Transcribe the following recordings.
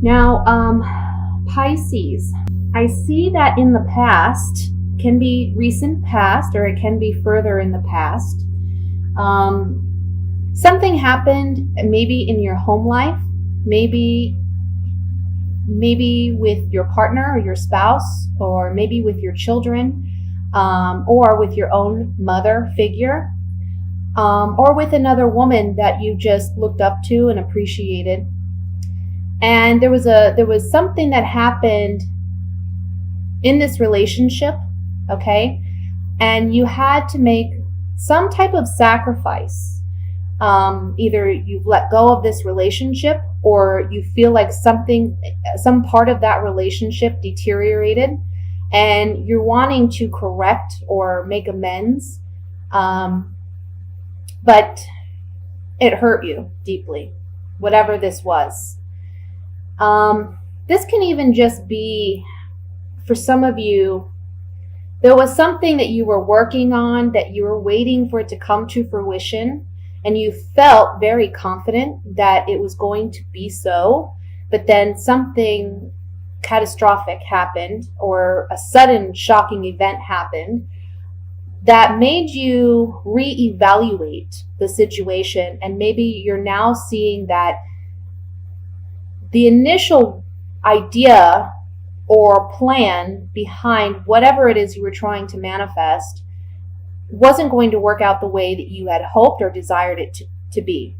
Now, Pisces, I see that in the past, can be recent past or it can be further in the past. Something happened maybe in your home life, maybe with your partner or your spouse, or maybe with your children, or with your own mother figure, or with another woman that you just looked up to and appreciated. And there was something that happened in this relationship, okay? And you had to make some type of sacrifice. Either you've let go of this relationship, or you feel like some part of that relationship deteriorated and you're wanting to correct or make amends. But it hurt you deeply, whatever this was. This can even just be, for some of you, there was something that you were working on, that you were waiting for it to come to fruition, and you felt very confident that it was going to be so, but then something catastrophic happened, or a sudden shocking event happened that made you reevaluate the situation, and maybe you're now seeing that the initial idea or plan behind whatever it is you were trying to manifest wasn't going to work out the way that you had hoped or desired it to be.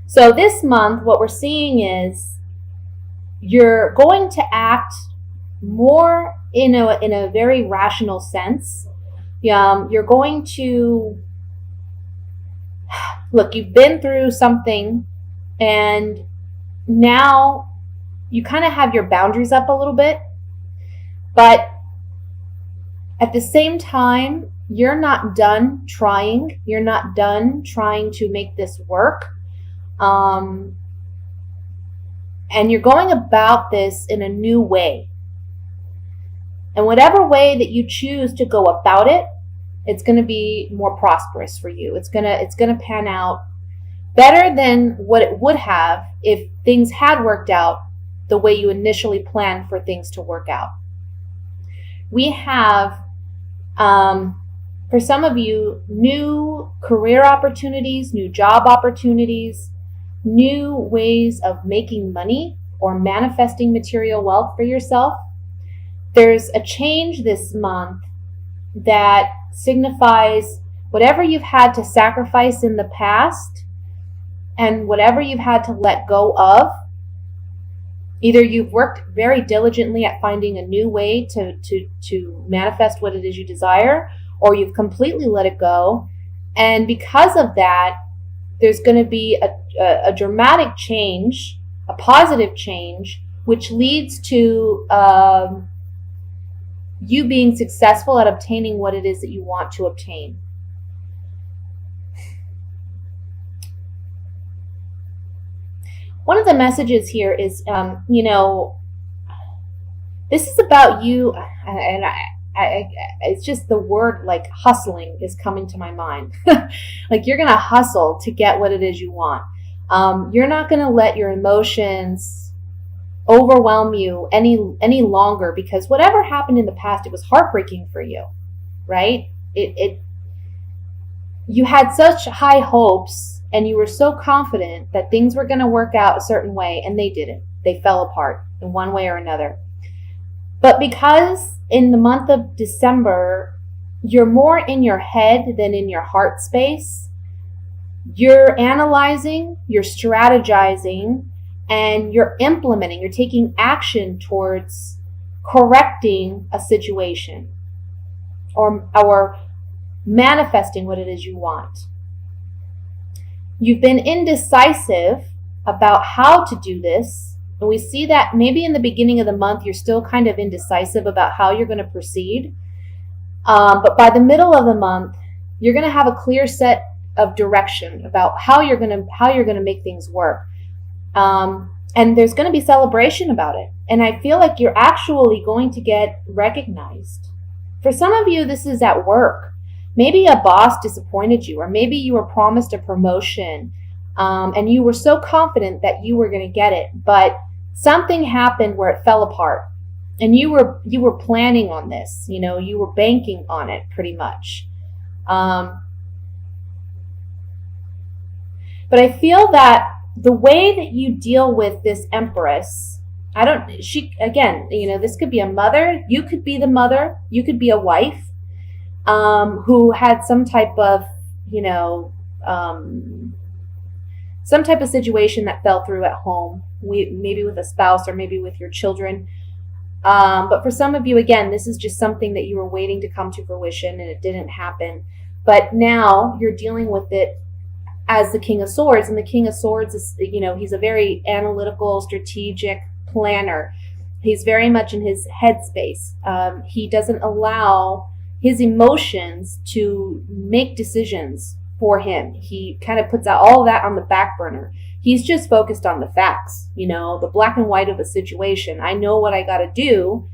So this month, what we're seeing is you're going to act more in a very rational sense. You're going to look, you've been through something, and now you kind of have your boundaries up a little bit, but at the same time, you're not done trying. You're not done trying to make this work. And you're going about this in a new way. And whatever way that you choose to go about it, it's going to be more prosperous for you. It's going to pan out better than what it would have if things had worked out the way you initially planned for things to work out. We have, for some of you, new career opportunities, new job opportunities, new ways of making money or manifesting material wealth for yourself. There's a change this month that signifies whatever you've had to sacrifice in the past and whatever you've had to let go of. Either you've worked very diligently at finding a new way to manifest what it is you desire, or you've completely let it go. And because of that, there's going to be a dramatic change, a positive change, which leads to you being successful at obtaining what it is that you want to obtain. One of the messages here is, this is about you, and it's just the word like hustling is coming to my mind. Like you're going to hustle to get what it is you want. You're not going to let your emotions overwhelm you any longer, because whatever happened in the past, it was heartbreaking for you, right? You had such high hopes and you were so confident that things were going to work out a certain way, and they didn't. They fell apart in one way or another. But because in the month of December, you're more in your head than in your heart space, you're analyzing, you're strategizing, and you're implementing, you're taking action towards correcting a situation or manifesting what it is you want. You've been indecisive about how to do this, and we see that maybe in the beginning of the month you're still kind of indecisive about how you're going to proceed, but by the middle of the month you're going to have a clear set of direction about how you're going to make things work, and there's going to be celebration about it, and I feel like you're actually going to get recognized. For some of you, this is at work. Maybe a boss disappointed you, or maybe you were promised a promotion, and you were so confident that you were going to get it, but something happened where it fell apart. And you were planning on this, you were banking on it pretty much. But I feel that the way that you deal with this Empress, this could be a mother, you could be the mother, you could be a wife, who had some type of, some type of situation that fell through at home, maybe with a spouse or maybe with your children. But for some of you, again, this is just something that you were waiting to come to fruition and it didn't happen. But now you're dealing with it as the King of Swords. And the King of Swords is, he's a very analytical, strategic planner. He's very much in his headspace. He doesn't allow his emotions to make decisions for him. He kind of puts out all of that on the back burner. He's just focused on the facts, the black and white of a situation. I know what I got to do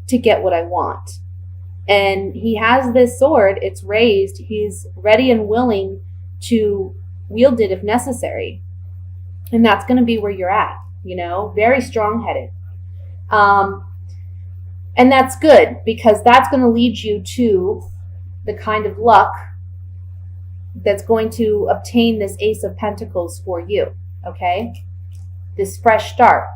to get what I want. And he has this sword, it's raised. He's ready and willing to wield it if necessary. And that's going to be where you're at, very strong-headed. And that's good, because that's going to lead you to the kind of luck that's going to obtain this Ace of Pentacles for you. Okay, this fresh start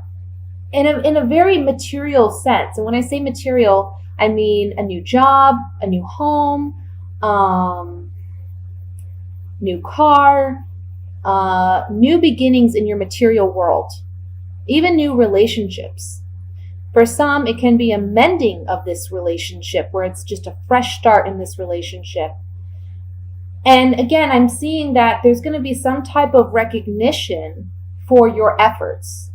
in a very material sense. And when I say material, I mean a new job, a new home, new car, new beginnings in your material world, even new relationships. For some, it can be a mending of this relationship where it's just a fresh start in this relationship. And again, I'm seeing that there's going to be some type of recognition for your efforts.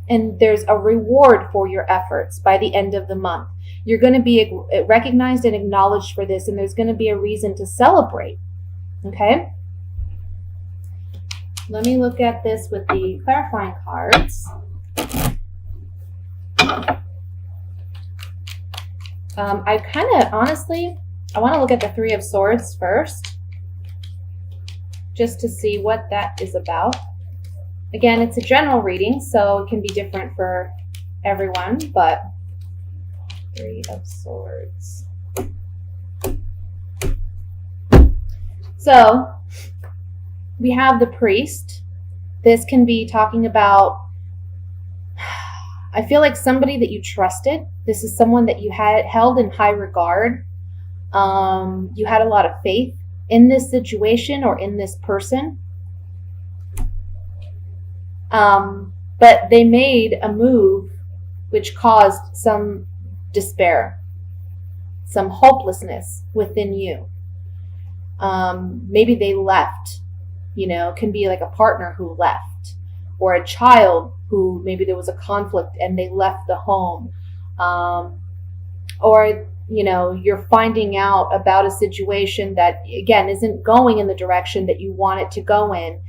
And there's a reward for your efforts by the end of the month. You're going to be recognized and acknowledged for this, and there's going to be a reason to celebrate. Okay? Let me look at this with the clarifying cards. I want to look at the Three of Swords first, just to see what that is about. Again, it's a general reading, so it can be different for everyone, but Three of Swords. So we have the Priest. This can be talking about, I feel like somebody that you trusted. This is someone that you had held in high regard. You had a lot of faith in this situation or in this person. But they made a move which caused some despair, some hopelessness within you. Maybe they left, it can be like a partner who left, or a child who maybe there was a conflict and they left the home. Or you're finding out about a situation that, again, isn't going in the direction that you want it to go in.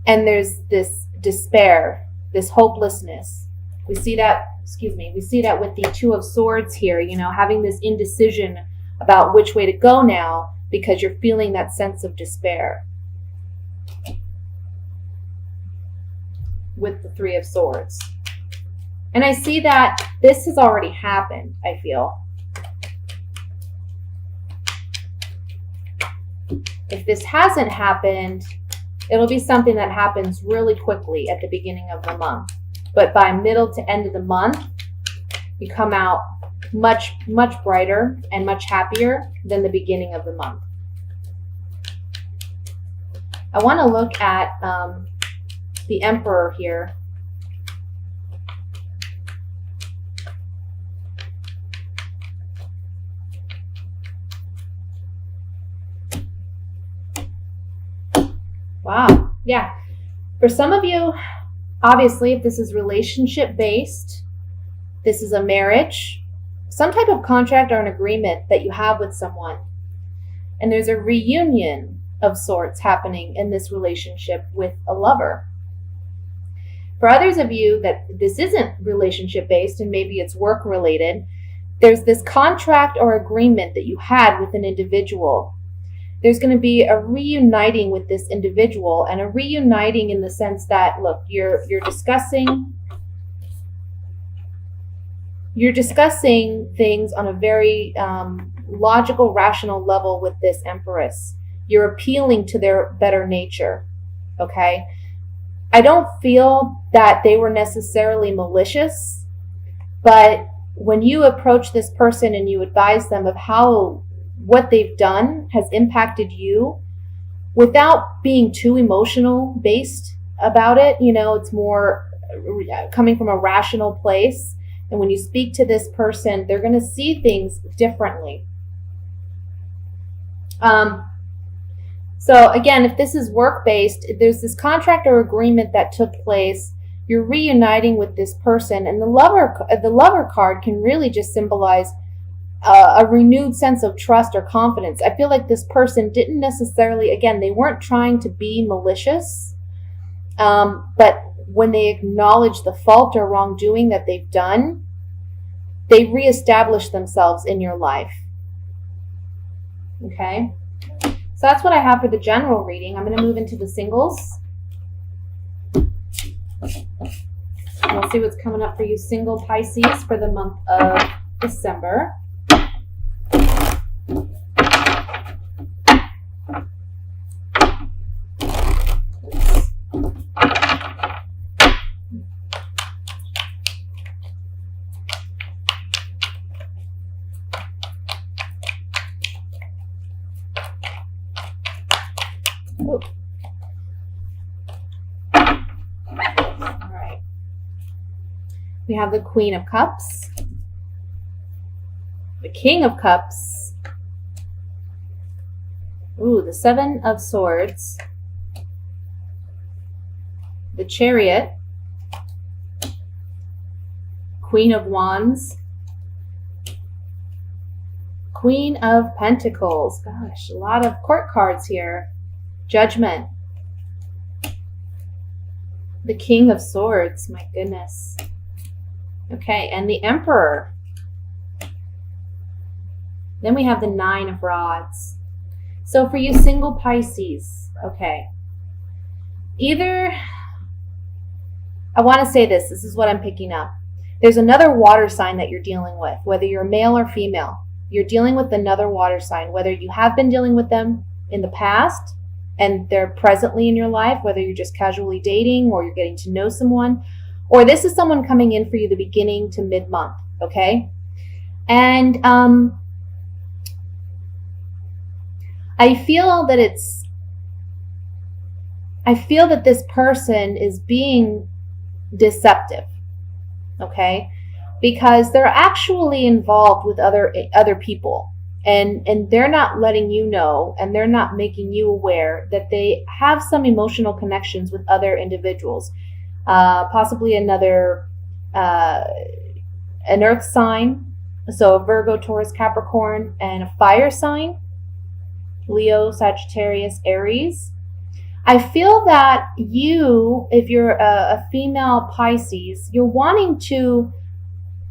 And there's this despair, this hopelessness. We see that with the Two of Swords here, having this indecision about which way to go now because you're feeling that sense of despair. With the Three of Swords. And I see that this has already happened, I feel. If this hasn't happened, it'll be something that happens really quickly at the beginning of the month. But by middle to end of the month, you come out much, much brighter and much happier than the beginning of the month. I want to look at the Emperor here. Wow. Yeah. For some of you, obviously, if this is relationship based, this is a marriage, some type of contract or an agreement that you have with someone. And there's a reunion of sorts happening in this relationship with a lover. For others of you that this isn't relationship based and maybe it's work related, there's this contract or agreement that you had with an individual. There's going to be a reuniting with this individual, and a reuniting in the sense that, look, you're discussing you're discussing things on a very logical, rational level with this Empress. You're appealing to their better nature, okay? I don't feel that they were necessarily malicious, but when you approach this person and you advise them of how what they've done has impacted you without being too emotional based about it, it's more coming from a rational place. And when you speak to this person, they're going to see things differently. So again, if this is work-based, there's this contract or agreement that took place. You're reuniting with this person, and the lover card can really just symbolize a renewed sense of trust or confidence. I feel like this person didn't necessarily, again, they weren't trying to be malicious, but when they acknowledge the fault or wrongdoing that they've done, they reestablish themselves in your life. Okay? So that's what I have for the general reading. I'm going to move into the singles. We'll see what's coming up for you single Pisces for the month of December. Ooh. All right. We have the Queen of Cups, the King of Cups, ooh, the Seven of Swords, the Chariot, Queen of Wands, Queen of Pentacles. Gosh, a lot of court cards here. Judgment. The King of Swords. My goodness. Okay, and the Emperor. Then we have the Nine of Rods. So for you single Pisces, okay. Either, I want to say this is what I'm picking up. There's another water sign that you're dealing with, whether you're male or female. You're dealing with another water sign, whether you have been dealing with them in the past and they're presently in your life, whether you're just casually dating or you're getting to know someone, or this is someone coming in for you the beginning to mid-month, okay? And I feel that this person is being deceptive, okay? Because they're actually involved with other people. And they're not letting you know, and they're not making you aware that they have some emotional connections with other individuals, possibly an earth sign, so Virgo, Taurus, Capricorn, and a fire sign, Leo, Sagittarius, Aries. I feel that you, if you're a female Pisces, you're wanting to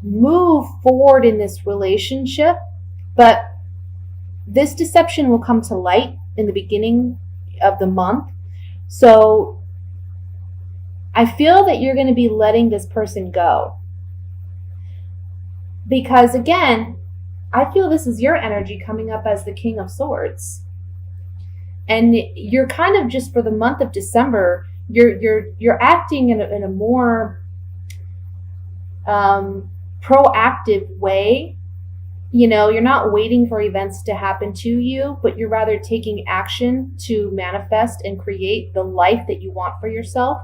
move forward in this relationship, but this deception will come to light in the beginning of the month. So I feel that you're going to be letting this person go. Because again, I feel this is your energy coming up as the King of Swords. And you're kind of just for the month of December, you're acting in a more proactive way. You're not waiting for events to happen to you, but you're rather taking action to manifest and create the life that you want for yourself.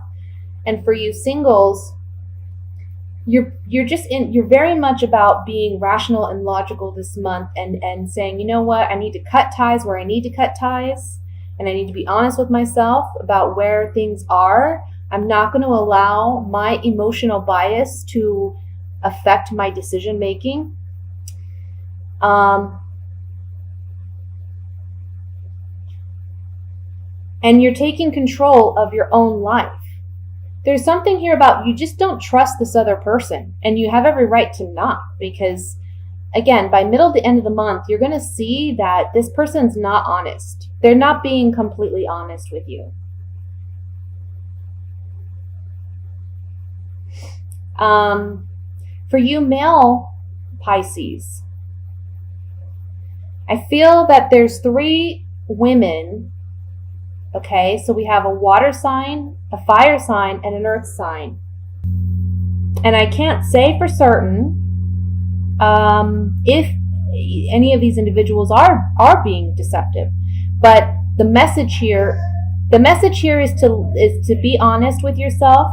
And for you singles, you're very much about being rational and logical this month and saying, you know what, I need to cut ties where I need to cut ties, and I need to be honest with myself about where things are. I'm not going to allow my emotional bias to affect my decision making. And you're taking control of your own life. There's something here about you just don't trust this other person, and you have every right to not, because again, by middle to end of the month, you're going to see that this person's not honest. They're not being completely honest with you. For you male Pisces, I feel that there's 3 women. Okay, so we have a water sign, a fire sign, and an earth sign. And I can't say for certain if any of these individuals are being deceptive, but the message here is to be honest with yourself.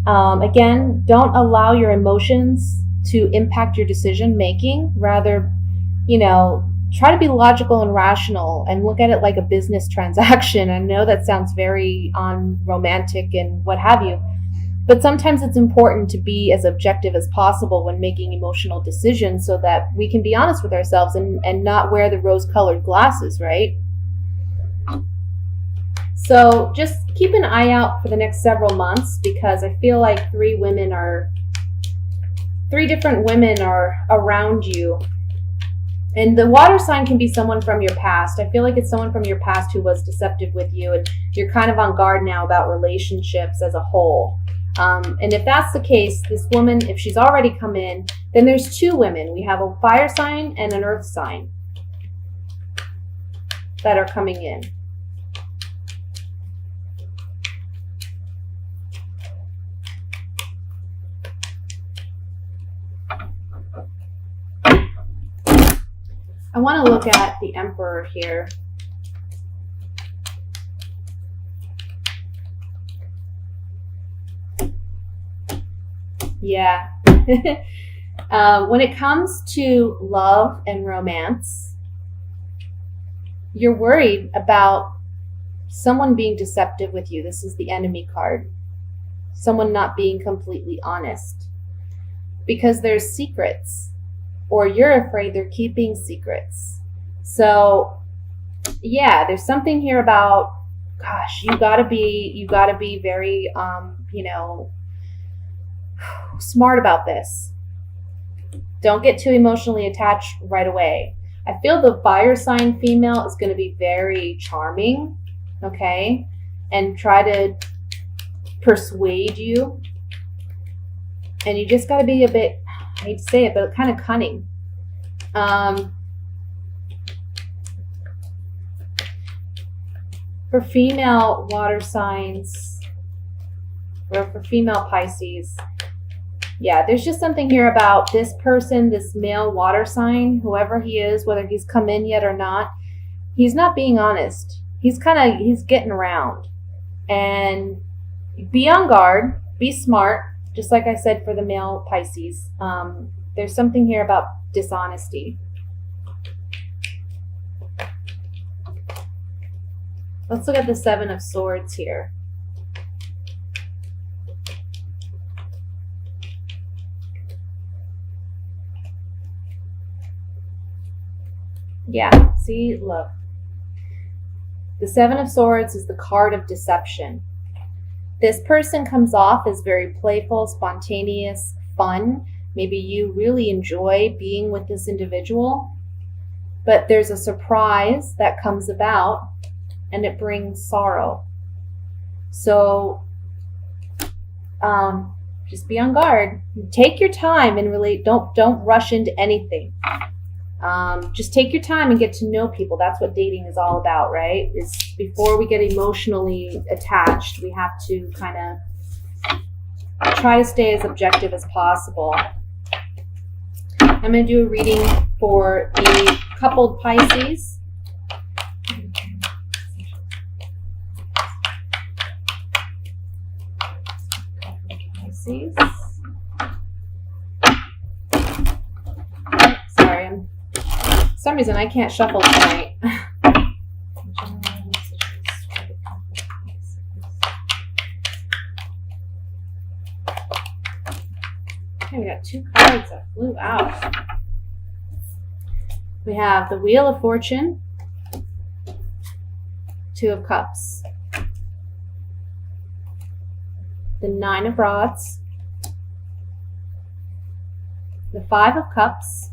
Again, don't allow your emotions to impact your decision making. Rather, try to be logical and rational and look at it like a business transaction. I know that sounds very unromantic and what have you, but sometimes it's important to be as objective as possible when making emotional decisions so that we can be honest with ourselves and not wear the rose-colored glasses, right? So just keep an eye out for the next several months, because I feel like 3 different women are around you. And the water sign can be someone from your past. I feel like it's someone from your past who was deceptive with you, and you're kind of on guard now about relationships as a whole. And if that's the case, this woman, if she's already come in, then there's 2 women. We have a fire sign and an earth sign that are coming in. I want to look at the Emperor here. Yeah. When it comes to love and romance, you're worried about someone being deceptive with you. This is the enemy card. Someone not being completely honest, because there's secrets, or you're afraid they're keeping secrets. So yeah, there's something here about, gosh, you gotta be very smart about this. Don't get too emotionally attached right away. I feel the fire sign female is going to be very charming, okay, and try to persuade you. And you just got to be a bit, I hate to say it, but kind of cunning. For female water signs, or for female Pisces, yeah, there's just something here about this person, this male water sign, whoever he is, whether he's come in yet or not, he's not being honest. He's getting around. And be on guard, be smart, just like I said for the male Pisces. There's something here about dishonesty. Let's look at the 7 of Swords here. Yeah, see, look. The 7 of Swords is the card of deception. This person comes off as very playful, spontaneous, fun. Maybe you really enjoy being with this individual, but there's a surprise that comes about and it brings sorrow. So just be on guard. Take your time and relate. Don't rush into anything. Just take your time and get to know people. That's what dating is all about, right? Is before we get emotionally attached, we have to kind of try to stay as objective as possible. I'm going to do a reading for the coupled Pisces. Pisces. Sorry, for some reason I can't shuffle tonight. Okay, we got 2 cards that flew out. We have the Wheel of Fortune, 2 of Cups, the 9 of Rods, the 5 of Cups,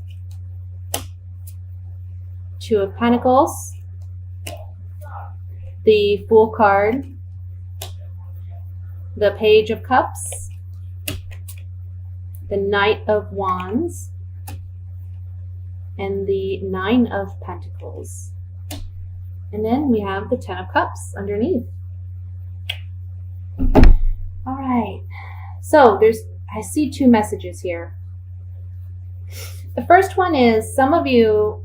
2 of Pentacles, the Fool card, the Page of Cups, the Knight of Wands, and the Nine of Pentacles. And then we have the Ten of Cups underneath. All right. So I see two messages here. The first one is some of you,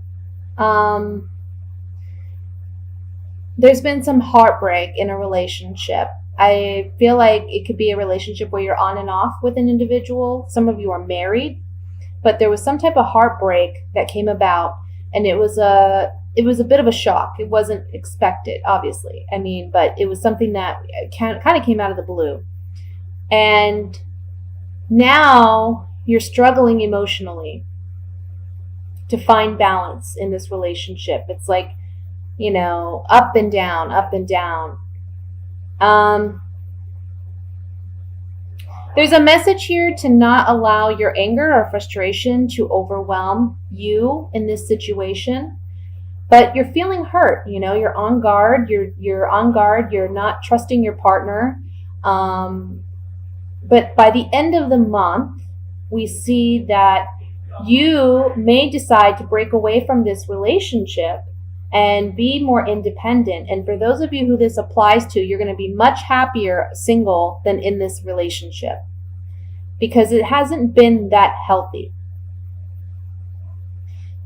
there's been some heartbreak in a relationship. I feel like it could be a relationship where you're on and off with an individual. Some of you are married, but there was some type of heartbreak that came about, and it was a bit of a shock. It wasn't expected, obviously. I mean, but it was something that kind of came out of the blue. And now you're struggling emotionally to find balance in this relationship. It's like, you know, up and down, up and down. There's a message here to not allow your anger or frustration to overwhelm you in this situation. But you're feeling hurt, you know, you're on guard, you're on guard, you're not trusting your partner. But by the end of the month, we see that you may decide to break away from this relationship and be more independent. And for those of you who this applies to, you're going to be much happier single than in this relationship because it hasn't been that healthy.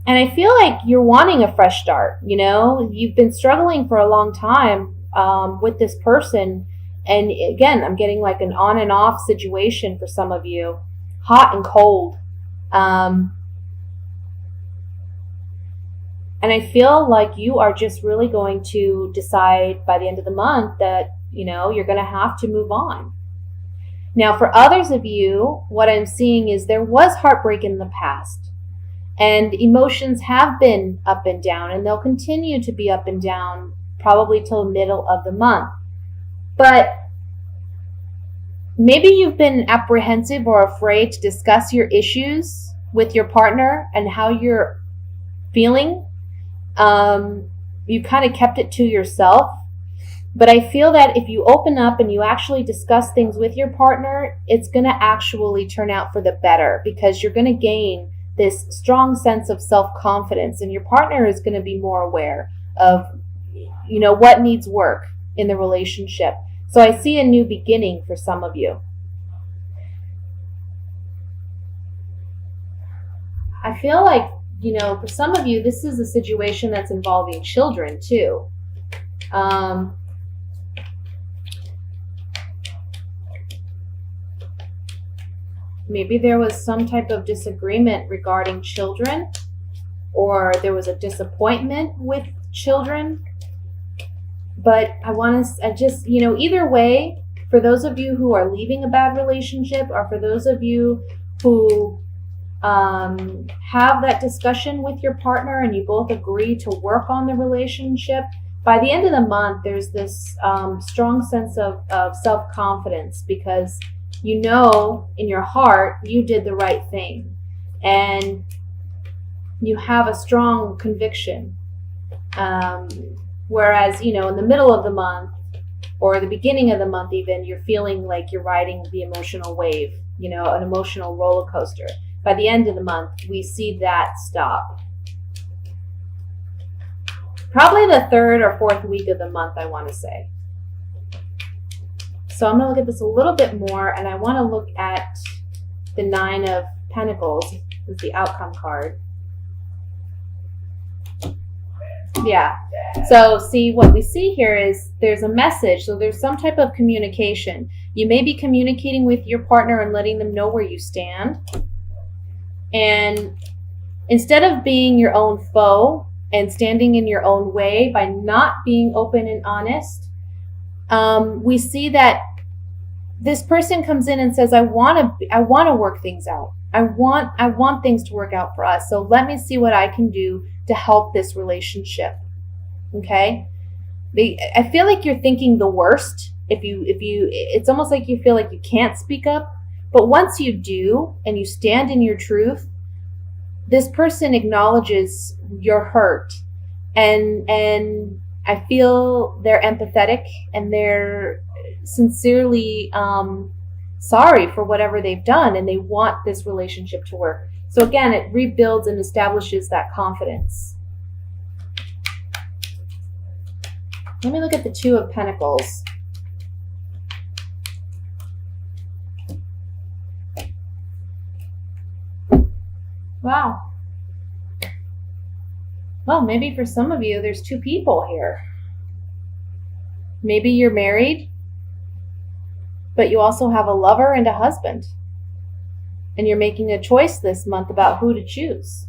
And I feel like you're wanting a fresh start. You know, you've been struggling for a long time with this person. And again, I'm getting like an on and off situation for some of you, hot and cold. And I feel like you are just really going to decide by the end of the month that, you know, you're going to have to move on. Now, for others of you, what I'm seeing is there was heartbreak in the past. And emotions have been up and down, and they'll continue to be up and down probably till the middle of the month. But maybe you've been apprehensive or afraid to discuss your issues with your partner and how you're feeling. You kind of kept it to yourself. But I feel that if you open up and you actually discuss things with your partner, it's going to actually turn out for the better because you're going to gain this strong sense of self-confidence, and your partner is going to be more aware of, you know, what needs work in the relationship. So I see a new beginning for some of you. I feel like, you know, for some of you, this is a situation that's involving children too. Maybe there was some type of disagreement regarding children, or there was a disappointment with children. But I just, you know, either way, for those of you who are leaving a bad relationship, or for those of you who have that discussion with your partner and you both agree to work on the relationship, by the end of the month, there's this strong sense of self-confidence because you know in your heart you did the right thing, and you have a strong conviction. Whereas, you know, in the middle of the month or the beginning of the month even, you're feeling like you're riding the emotional wave, you know, an emotional roller coaster. By the end of the month, we see that stop. Probably the third or fourth week of the month, I want to say. So I'm going to look at this a little bit more, and I want to look at the Nine of Pentacles as the outcome card. Yeah. So see, what we see here is there's a message. So there's some type of communication. You may be communicating with your partner and letting them know where you stand. And instead of being your own foe and standing in your own way by not being open and honest, we see that this person comes in and says, I want to work things out. I want things to work out for us. So let me see what I can do to help this relationship. Okay? I feel like you're thinking the worst. It's almost like you feel like you can't speak up. But once you do and you stand in your truth, this person acknowledges your hurt, and I feel they're empathetic and they're sincerely sorry for whatever they've done and they want this relationship to work. So again, it rebuilds and establishes that confidence. Let me look at the Two of Pentacles. Wow. Well, maybe for some of you, there's two people here. Maybe you're married, but you also have a lover and a husband. And you're making a choice this month about who to choose.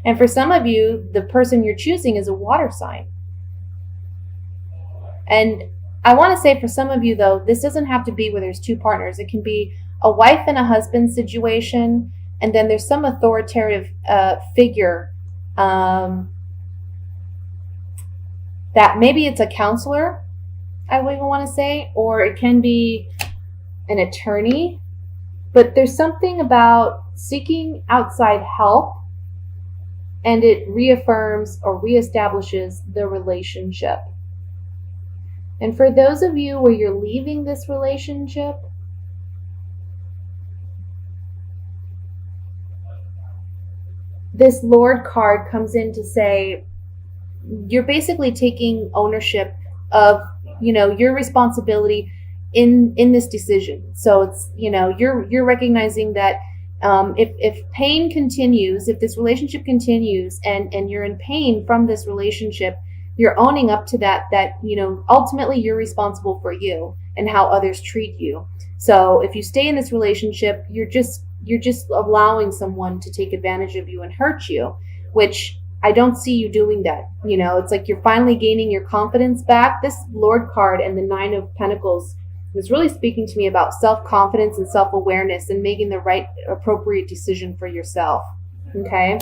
And for some of you, the person you're choosing is a water sign. And I want to say for some of you, though, this doesn't have to be where there's two partners. It can be a wife and a husband situation, and then there's some authoritative figure that maybe it's a counselor, I would even want to say, or it can be an attorney. But there's something about seeking outside help, and it reaffirms or reestablishes the relationship. And for those of you where you're leaving this relationship, this Lord card comes in to say you're basically taking ownership of, your responsibility in this decision. So it's, you're recognizing that if pain continues, if this relationship continues and you're in pain from this relationship, you're owning up to that, ultimately you're responsible for you and how others treat you. So if you stay in this relationship, you're just allowing someone to take advantage of you and hurt you, which I don't see you doing that. It's like you're finally gaining your confidence back. This Lord card and the Nine of Pentacles was really speaking to me about self-confidence and self-awareness and making the right, appropriate decision for yourself. Okay?